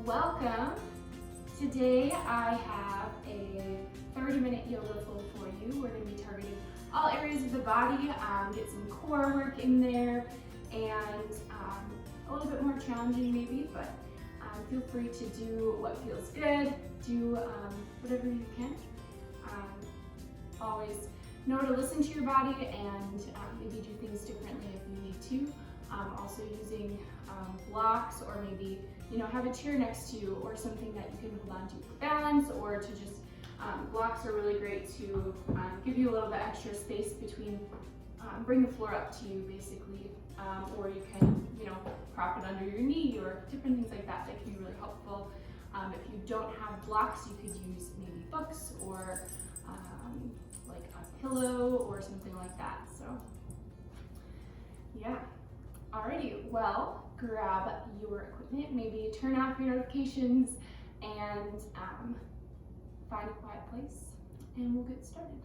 Welcome. Today I have a 30-minute yoga flow for you. We're going to be targeting all areas of the body, get some core work in there, and a little bit more challenging maybe, but feel free to do what feels good, do whatever you can. Always know to listen to your body and maybe do things differently if you need to. Also using blocks, or maybe have a chair next to you or something that you can hold on to for balance, or to just blocks are really great to give you a little bit extra space between, bring the floor up to you basically, or you can prop it under your knee or different things like that can be really helpful. If you don't have blocks, you could use maybe books or like a pillow or something like that. So yeah. Alrighty, well, grab your equipment, maybe turn off your notifications and find a quiet place, and we'll get started.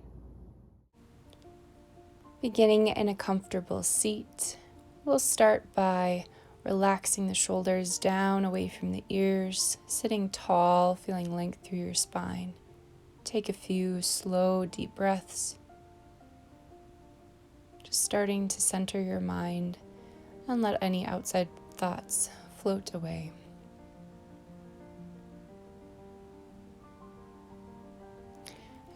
Beginning in a comfortable seat, we'll start by relaxing the shoulders down away from the ears, sitting tall, feeling length through your spine. Take a few slow, deep breaths, just starting to center your mind and let any outside thoughts float away.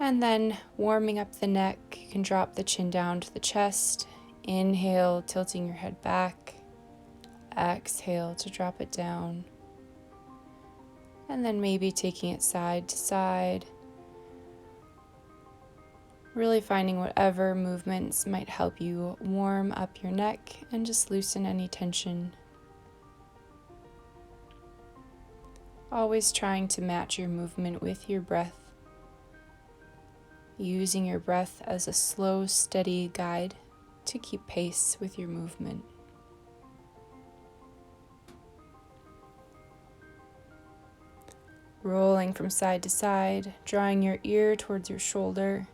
And then warming up the neck, you can drop the chin down to the chest. Inhale, tilting your head back. Exhale to drop it down. And then maybe taking it side to side. Really finding whatever movements might help you warm up your neck and just loosen any tension. Always trying to match your movement with your breath. Using your breath as a slow, steady guide to keep pace with your movement. Rolling from side to side, drawing your ear towards your shoulder.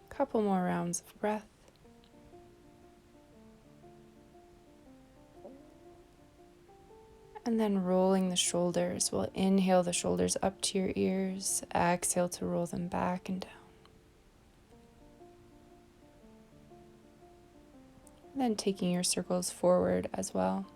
Couple more rounds of breath. And then rolling the shoulders. We'll inhale the shoulders up to your ears. Exhale to roll them back and down. And then taking your circles forward as well.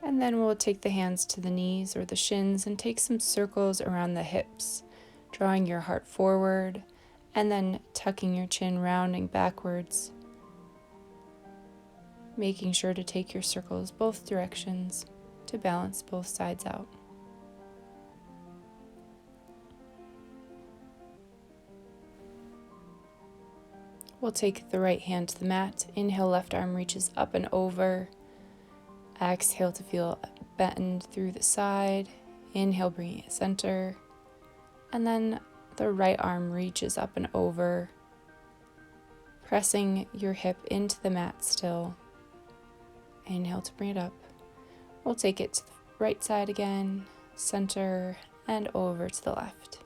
And then we'll take the hands to the knees or the shins and take some circles around the hips, drawing your heart forward and then tucking your chin, rounding backwards, making sure to take your circles both directions to balance both sides out. We'll take the right hand to the mat. Inhale, left arm reaches up and over. Exhale to feel a bend through the side. Inhale, bringing it center. And then the right arm reaches up and over, pressing your hip into the mat still. Inhale to bring it up. We'll take it to the right side again, center, and over to the left.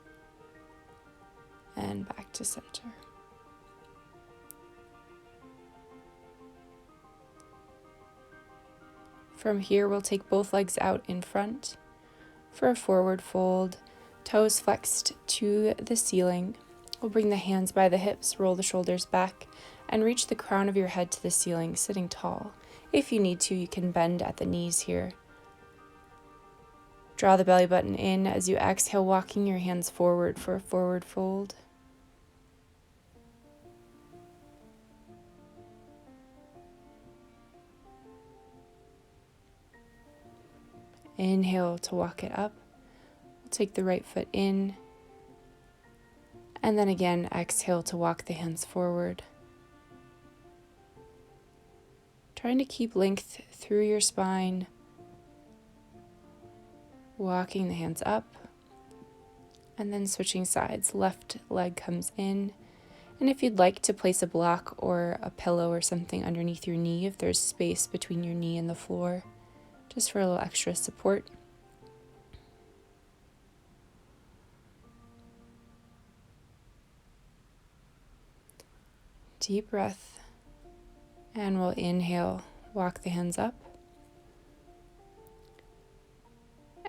And back to center. From here, we'll take both legs out in front for a forward fold, toes flexed to the ceiling. We'll bring the hands by the hips, roll the shoulders back, and reach the crown of your head to the ceiling, sitting tall. If you need to, you can bend at the knees here. Draw the belly button in as you exhale, walking your hands forward for a forward fold. Inhale to walk it up. We'll take the right foot in. And then again, exhale to walk the hands forward. Trying to keep length through your spine. Walking the hands up, and then switching sides. Left leg comes in, and if you'd like to place a block or a pillow or something underneath your knee, if there's space between your knee and the floor, just for a little extra support. Deep breath, and we'll inhale, walk the hands up.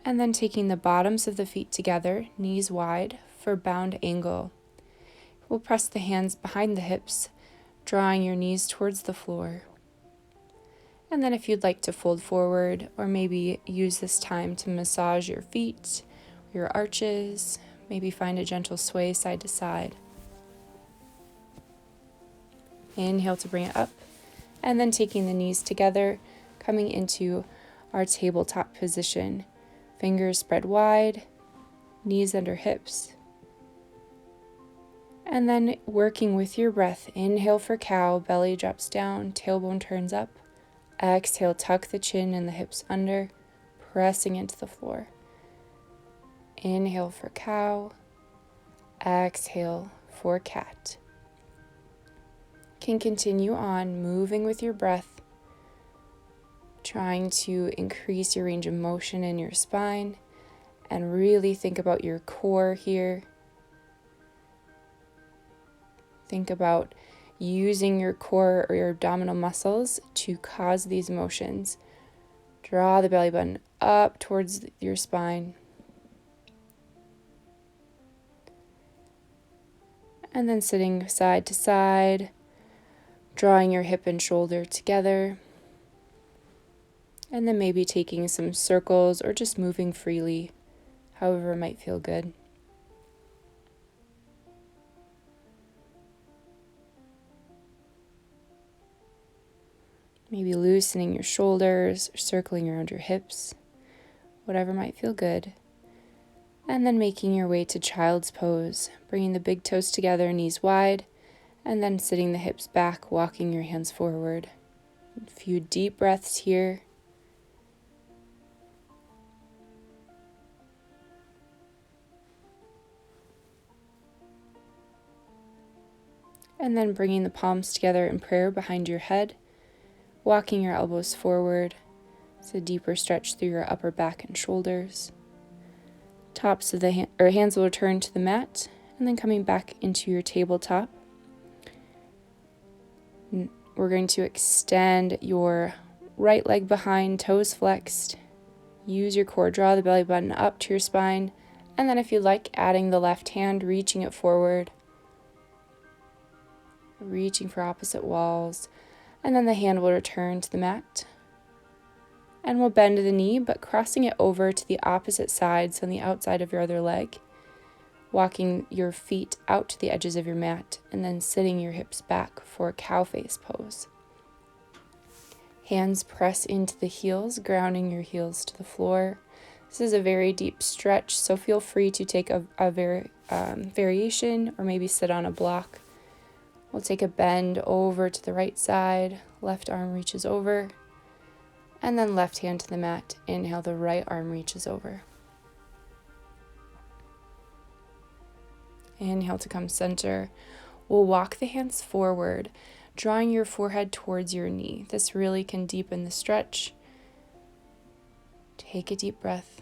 And then taking the bottoms of the feet together, knees wide for bound angle. We'll press the hands behind the hips, drawing your knees towards the floor. And then if you'd like to fold forward, or maybe use this time to massage your feet, your arches, maybe find a gentle sway side to side. Inhale to bring it up, and then taking the knees together, coming into our tabletop position. Fingers spread wide, knees under hips. And then working with your breath, inhale for cow, belly drops down, tailbone turns up. Exhale, tuck the chin and the hips under, pressing into the floor. Inhale for cow, exhale for cat. Can continue on moving with your breath, trying to increase your range of motion in your spine and really think about your core here. Think about using your core or your abdominal muscles to cause these motions. Draw the belly button up towards your spine. And then sitting side to side, drawing your hip and shoulder together. And then maybe taking some circles or just moving freely, however might feel good. Maybe loosening your shoulders, or circling around your hips, whatever might feel good. And then making your way to child's pose, bringing the big toes together, knees wide, and then sitting the hips back, walking your hands forward. A few deep breaths here. And then bringing the palms together in prayer behind your head, walking your elbows forward. It's a deeper stretch through your upper back and shoulders. Tops of the hands will return to the mat, and then coming back into your tabletop. We're going to extend your right leg behind, toes flexed. Use your core, draw the belly button up to your spine, and then if you like, adding the left hand, reaching it forward. Reaching for opposite walls, and then the hand will return to the mat. And we'll bend the knee, but crossing it over to the opposite side, so on the outside of your other leg. Walking your feet out to the edges of your mat, and then sitting your hips back for a cow face pose. Hands press into the heels, grounding your heels to the floor. This is a very deep stretch, so feel free to take a variation, or maybe sit on a block. We'll take a bend over to the right side, left arm reaches over, and then left hand to the mat. Inhale, the right arm reaches over. Inhale to come center. We'll walk the hands forward, drawing your forehead towards your knee. This really can deepen the stretch. Take a deep breath.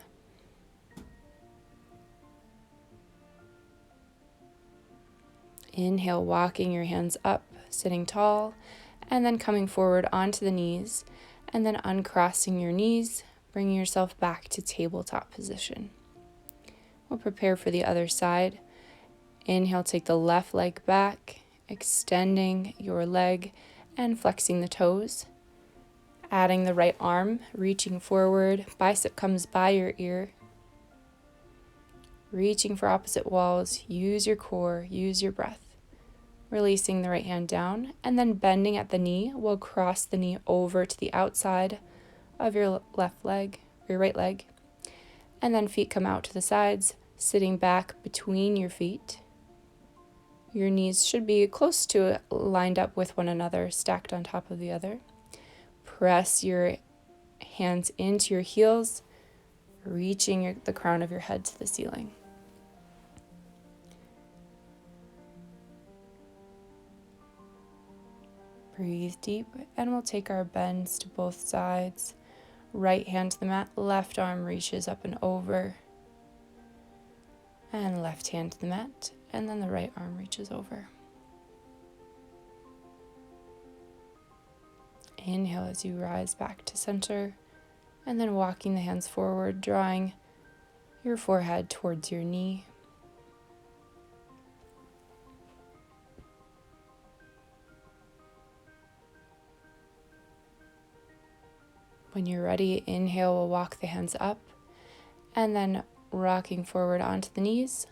Inhale, walking your hands up, sitting tall, and then coming forward onto the knees, and then uncrossing your knees, bringing yourself back to tabletop position. We'll prepare for the other side. Inhale, take the left leg back, extending your leg and flexing the toes. Adding the right arm, reaching forward, bicep comes by your ear. Reaching for opposite walls, use your core, use your breath. Releasing the right hand down, and then bending at the knee, we'll cross the knee over to the outside of your left leg, your right leg. And then feet come out to the sides, sitting back between your feet. Your knees should be close to lined up with one another, stacked on top of the other. Press your hands into your heels, reaching the crown of your head to the ceiling. Breathe deep, and we'll take our bends to both sides. Right hand to the mat, left arm reaches up and over. And left hand to the mat, and then the right arm reaches over. Inhale as you rise back to center, and then walking the hands forward, drawing your forehead towards your knee. When you're ready, inhale, we'll walk the hands up, and then rocking forward onto the knees,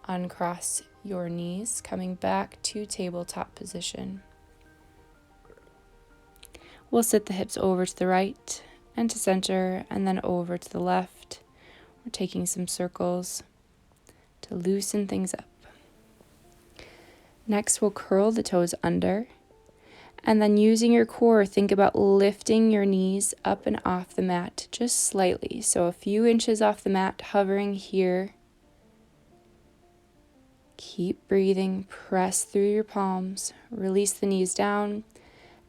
uncross your knees, coming back to tabletop position. We'll sit the hips over to the right and to center, and then over to the left. We're taking some circles to loosen things up. Next, we'll curl the toes under. And then using your core, think about lifting your knees up and off the mat just slightly. So a few inches off the mat, hovering here. Keep breathing, press through your palms, release the knees down,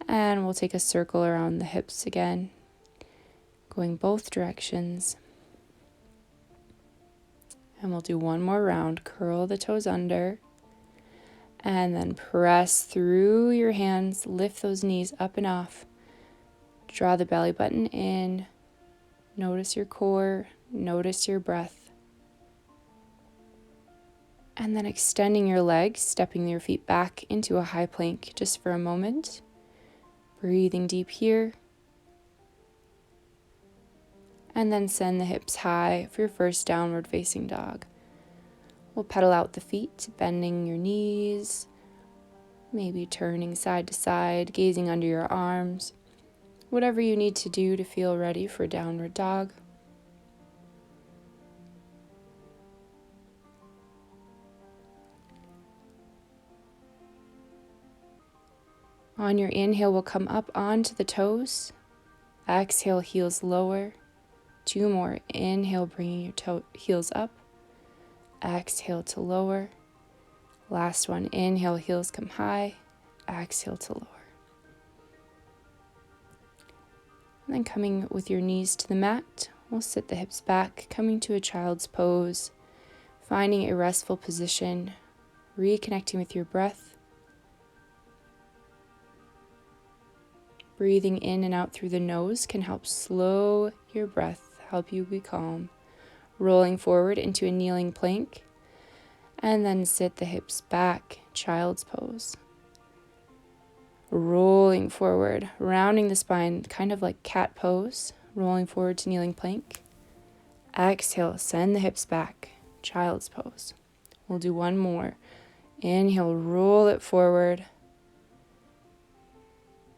and we'll take a circle around the hips again, going both directions. And we'll do one more round. Curl the toes under. And then press through your hands, lift those knees up and off. Draw the belly button in. Notice your core, notice your breath. And then extending your legs, stepping your feet back into a high plank just for a moment. Breathing deep here. And then send the hips high for your first downward facing dog. We'll pedal out the feet, bending your knees, maybe turning side to side, gazing under your arms. Whatever you need to do to feel ready for downward dog. On your inhale, we'll come up onto the toes. Exhale, heels lower. 2 more. Inhale, bringing your heels up. Exhale to lower. Last one. Inhale, heels come high. Exhale to lower. And then coming with your knees to the mat, we'll sit the hips back, coming to a child's pose, finding a restful position, reconnecting with your breath. Breathing in and out through the nose can help slow your breath, help you be calm. Rolling forward into a kneeling plank, and then sit the hips back, child's pose. Rolling forward, rounding the spine, kind of like cat pose, rolling forward to kneeling plank. Exhale, send the hips back, child's pose. We'll do one more. Inhale, roll it forward,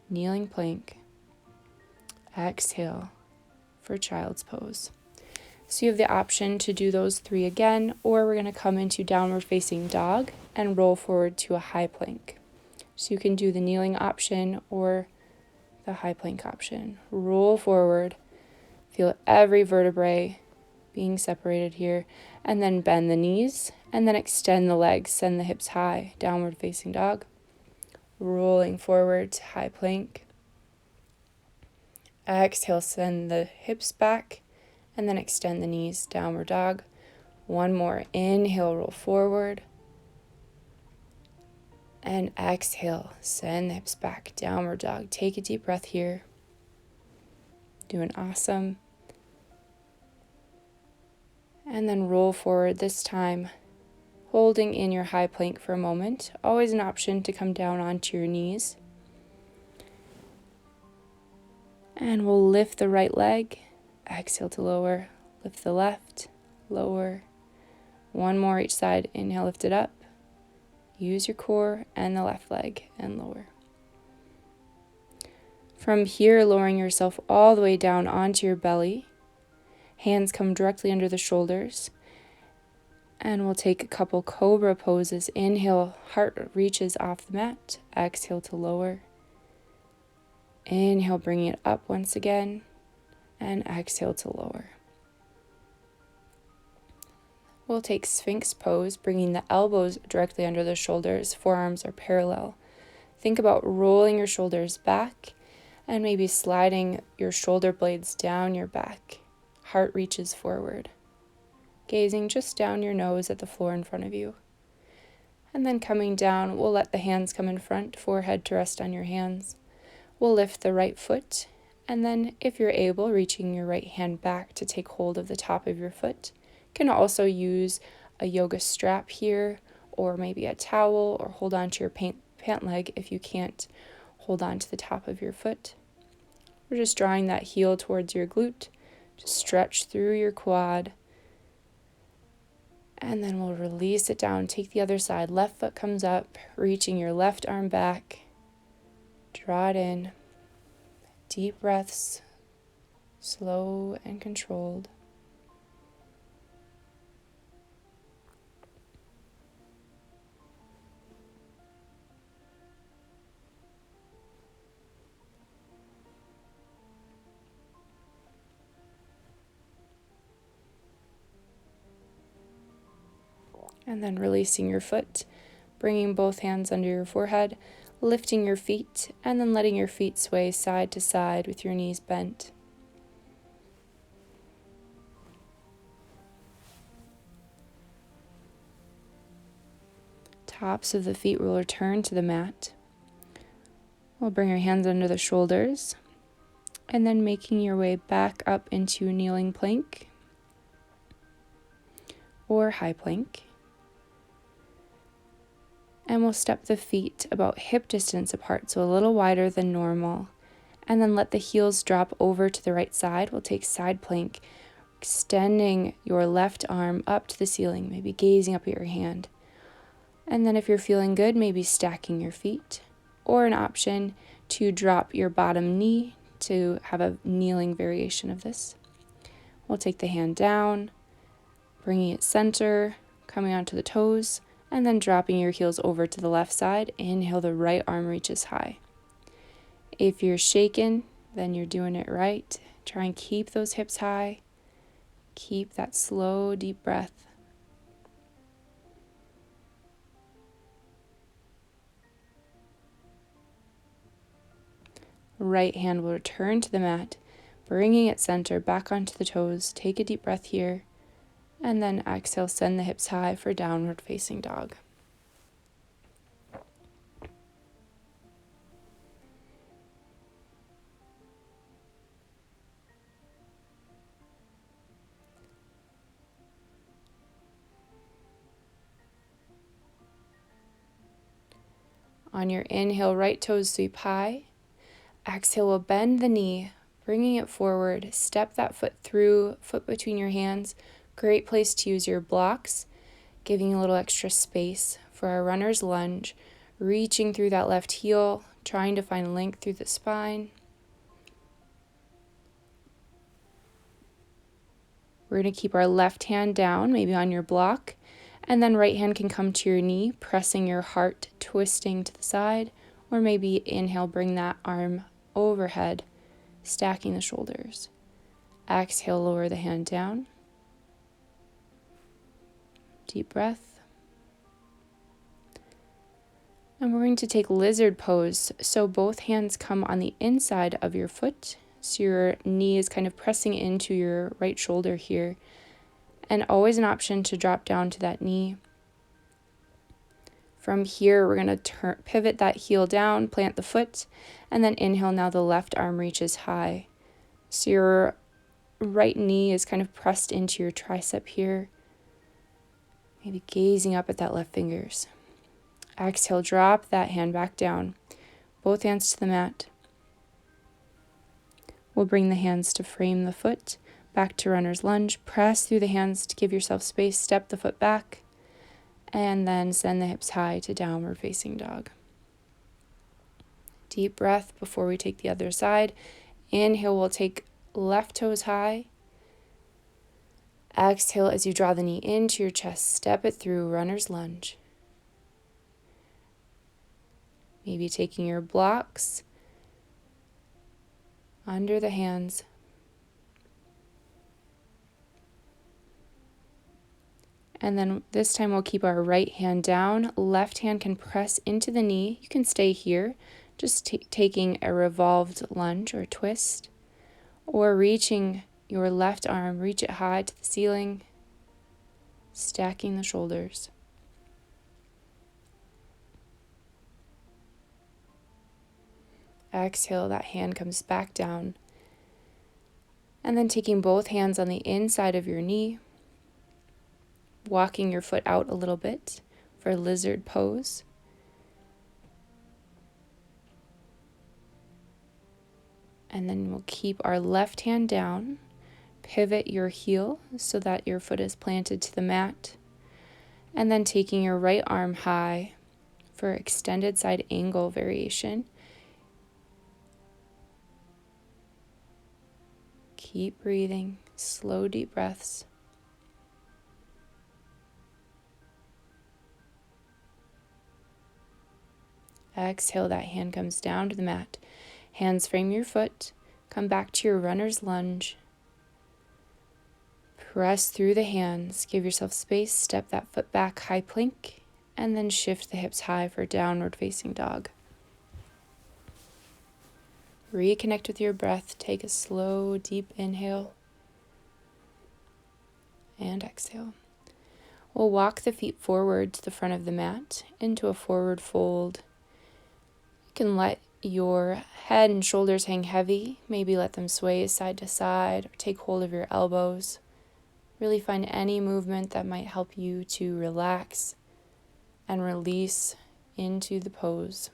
kneeling plank. Exhale for child's pose. So you have the option to do those 3 again, or we're going to come into downward facing dog and roll forward to a high plank. So you can do the kneeling option or the high plank option. Roll forward, feel every vertebrae being separated here, and then bend the knees, and then extend the legs, send the hips high, downward facing dog. Rolling forward to high plank. Exhale, send the hips back, and then extend the knees, downward dog. One more. Inhale, roll forward. And exhale, send the hips back, downward dog. Take a deep breath here. Doing awesome. And then roll forward this time, holding in your high plank for a moment. Always an option to come down onto your knees. And we'll lift the right leg. Exhale to lower, lift the left, lower. One more each side. Inhale, lift it up. Use your core and the left leg and lower. From here, lowering yourself all the way down onto your belly. Hands come directly under the shoulders. And we'll take a couple cobra poses. Inhale, heart reaches off the mat. Exhale to lower. Inhale, bringing it up once again. And exhale to lower. We'll take Sphinx pose, bringing the elbows directly under the shoulders, forearms are parallel. Think about rolling your shoulders back and maybe sliding your shoulder blades down your back. Heart reaches forward. Gazing just down your nose at the floor in front of you. And then coming down, we'll let the hands come in front, forehead to rest on your hands. We'll lift the right foot, and then if you're able, reaching your right hand back to take hold of the top of your foot. You can also use a yoga strap here, or maybe a towel, or hold on to your pant leg if you can't hold on to the top of your foot. We're just drawing that heel towards your glute, just stretch through your quad. And then we'll release it down. Take the other side. Left foot comes up, reaching your left arm back. Draw it in. Deep breaths, slow and controlled. And then releasing your foot, bringing both hands under your forehead, lifting your feet, and then letting your feet sway side to side with your knees bent. Tops of the feet will return to the mat. We'll bring your hands under the shoulders, and then making your way back up into kneeling plank or high plank. And we'll step the feet about hip distance apart, so a little wider than normal. And then let the heels drop over to the right side. We'll take side plank, extending your left arm up to the ceiling, maybe gazing up at your hand. And then if you're feeling good, maybe stacking your feet, or an option to drop your bottom knee to have a kneeling variation of this. We'll take the hand down, bringing it center, coming onto the toes, and then dropping your heels over to the left side. Inhale, the right arm reaches high. If you're shaken, then you're doing it right. Try and keep those hips high. Keep that slow, deep breath. Right hand will return to the mat, bringing it center back onto the toes. Take a deep breath here. And then exhale, send the hips high for downward facing dog. On your inhale, right toes sweep high. Exhale, we'll bend the knee, bringing it forward. Step that foot through, foot between your hands. Great place to use your blocks, giving a little extra space for our runner's lunge, reaching through that left heel, trying to find length through the spine. We're going to keep our left hand down, maybe on your block, and then right hand can come to your knee, pressing your heart, twisting to the side, or maybe inhale, bring that arm overhead, stacking the shoulders. Exhale, lower the hand down. Deep breath. And we're going to take lizard pose. So both hands come on the inside of your foot. So your knee is kind of pressing into your right shoulder here. And always an option to drop down to that knee. From here, we're going to pivot that heel down, plant the foot, and then inhale. Now the left arm reaches high. So your right knee is kind of pressed into your tricep here. Maybe gazing up at that left fingers. Exhale, drop that hand back down. Both hands to the mat. We'll bring the hands to frame the foot. Back to runner's lunge. Press through the hands to give yourself space. Step the foot back. And then send the hips high to downward facing dog. Deep breath before we take the other side. Inhale, we'll take left toes high. Exhale as you draw the knee into your chest. Step it through, runner's lunge. Maybe taking your blocks under the hands. And then this time we'll keep our right hand down. Left hand can press into the knee. You can stay here, just taking a revolved lunge or twist, or reaching your left arm, reach it high to the ceiling, stacking the shoulders. Exhale, that hand comes back down. And then taking both hands on the inside of your knee, walking your foot out a little bit for lizard pose. And then we'll keep our left hand down, pivot your heel so that your foot is planted to the mat, and then taking your right arm high for extended side angle variation. Keep breathing, slow, deep breaths. Exhale, that hand comes down to the mat. Hands frame your foot. Come back to your runner's lunge. Press through the hands. Give yourself space. Step that foot back, high plank, and then shift the hips high for downward facing dog. Reconnect with your breath. Take a slow, deep inhale and exhale. We'll walk the feet forward to the front of the mat into a forward fold. You can let your head and shoulders hang heavy. Maybe let them sway side to side or take hold of your elbows. Really find any movement that might help you to relax and release into the pose.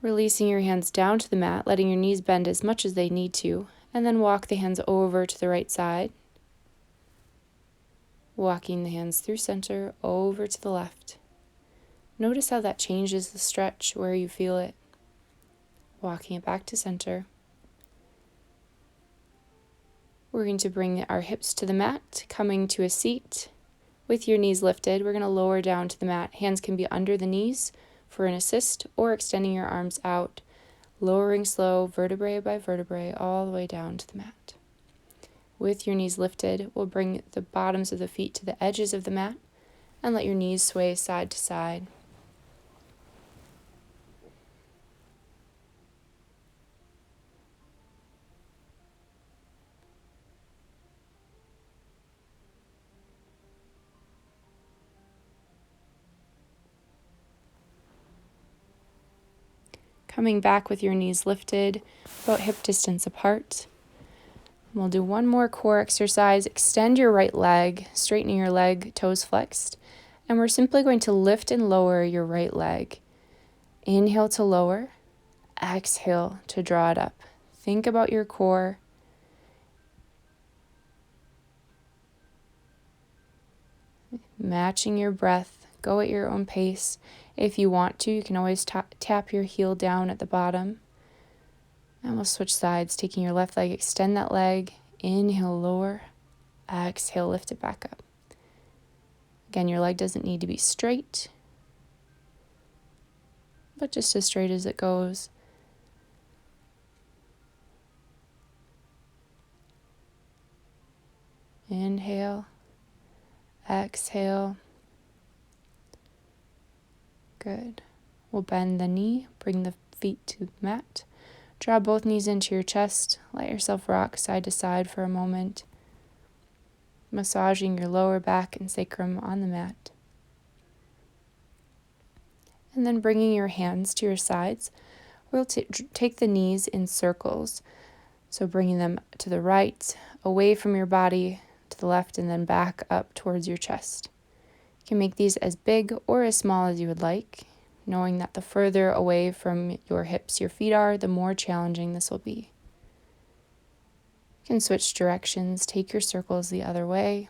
Releasing your hands down to the mat, letting your knees bend as much as they need to, and then walk the hands over to the right side. Walking the hands through center, over to the left. Notice how that changes the stretch where you feel it. Walking it back to center. We're going to bring our hips to the mat, coming to a seat. With your knees lifted, we're going to lower down to the mat. Hands can be under the knees for an assist, or extending your arms out, lowering slow, vertebrae by vertebrae, all the way down to the mat. With your knees lifted, we'll bring the bottoms of the feet to the edges of the mat and let your knees sway side to side. Coming back with your knees lifted, about hip distance apart. We'll do one more core exercise. Extend your right leg, straightening your leg, toes flexed. And we're simply going to lift and lower your right leg. Inhale to lower, exhale to draw it up. Think about your core. Matching your breath. Go at your own pace. If you want to, you can always tap your heel down at the bottom. And we'll switch sides, taking your left leg, extend that leg. Inhale, lower. Exhale, lift it back up. Again, your leg doesn't need to be straight, but just as straight as it goes. Inhale, exhale. Good. We'll bend the knee, bring the feet to the mat. Draw both knees into your chest. Let yourself rock side to side for a moment, massaging your lower back and sacrum on the mat. And then bringing your hands to your sides, we'll take the knees in circles. So bringing them to the right, away from your body, to the left, and then back up towards your chest. You can make these as big or as small as you would like, knowing that the further away from your hips your feet are, the more challenging this will be. You can switch directions, take your circles the other way.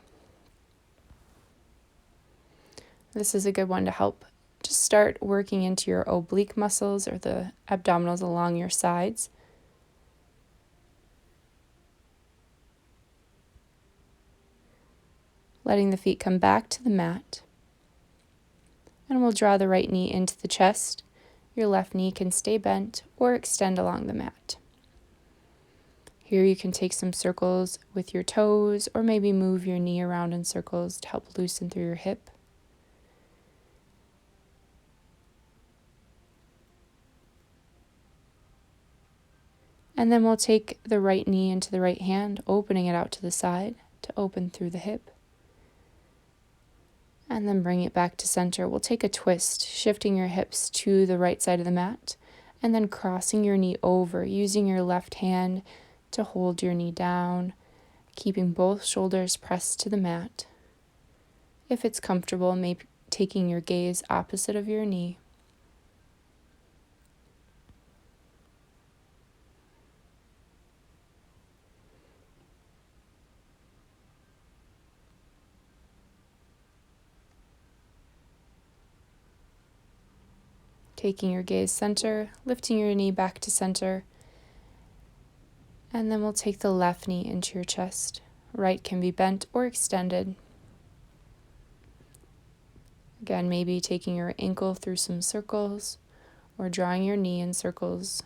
This is a good one to help just start working into your oblique muscles or the abdominals along your sides. Letting the feet come back to the mat. And we'll draw the right knee into the chest. Your left knee can stay bent or extend along the mat. Here you can take some circles with your toes or maybe move your knee around in circles to help loosen through your hip. And then we'll take the right knee into the right hand, opening it out to the side to open through the hip. And then bring it back to center. We'll take a twist, shifting your hips to the right side of the mat, and then crossing your knee over, using your left hand to hold your knee down, keeping both shoulders pressed to the mat. If it's comfortable, maybe taking your gaze opposite of your knee. Taking your gaze center, lifting your knee back to center, and then we'll take the left knee into your chest. Right can be bent or extended. Again, maybe taking your ankle through some circles or drawing your knee in circles.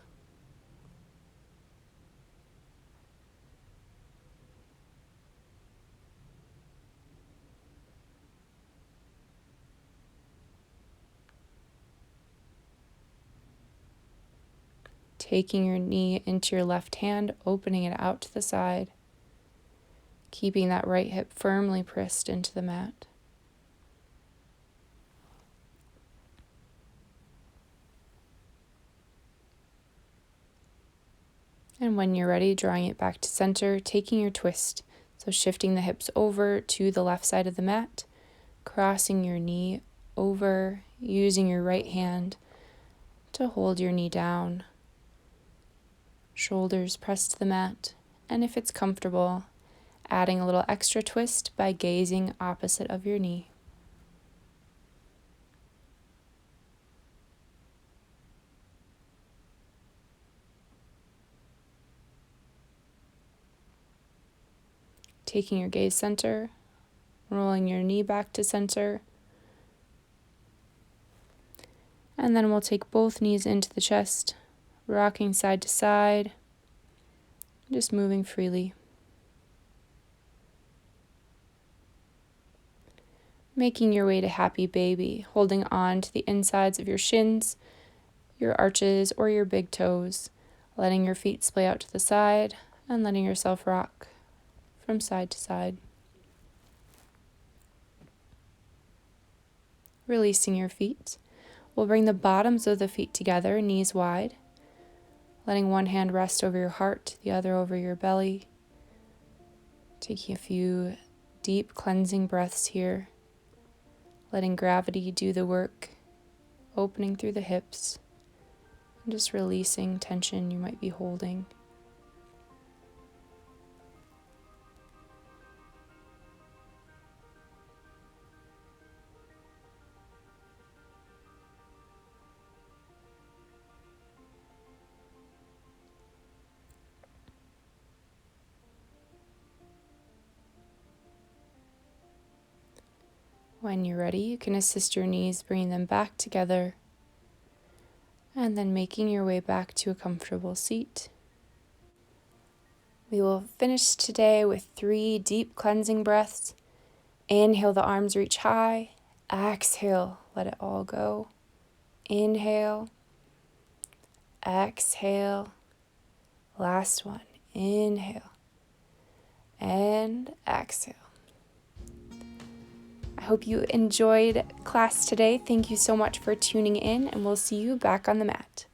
Taking your knee into your left hand, opening it out to the side, keeping that right hip firmly pressed into the mat. And when you're ready, drawing it back to center, taking your twist. So shifting the hips over to the left side of the mat, crossing your knee over, using your right hand to hold your knee down. Shoulders pressed to the mat, and if it's comfortable, adding a little extra twist by gazing opposite of your knee. Taking your gaze center, rolling your knee back to center, and then we'll take both knees into the chest, rocking side to side, just moving freely. Making your way to happy baby, holding on to the insides of your shins, your arches, or your big toes, letting your feet splay out to the side and letting yourself rock from side to side. Releasing your feet. We'll bring the bottoms of the feet together, knees wide, letting one hand rest over your heart, the other over your belly. Taking a few deep cleansing breaths here, letting gravity do the work, opening through the hips, and just releasing tension you might be holding. When you're ready, you can assist your knees, bringing them back together, and then making your way back to a comfortable seat. We will finish today with 3 deep cleansing breaths. Inhale, the arms reach high. Exhale, let it all go. Inhale. Exhale. Last one. Inhale. And exhale. I hope you enjoyed class today. Thank you so much for tuning in, and we'll see you back on the mat.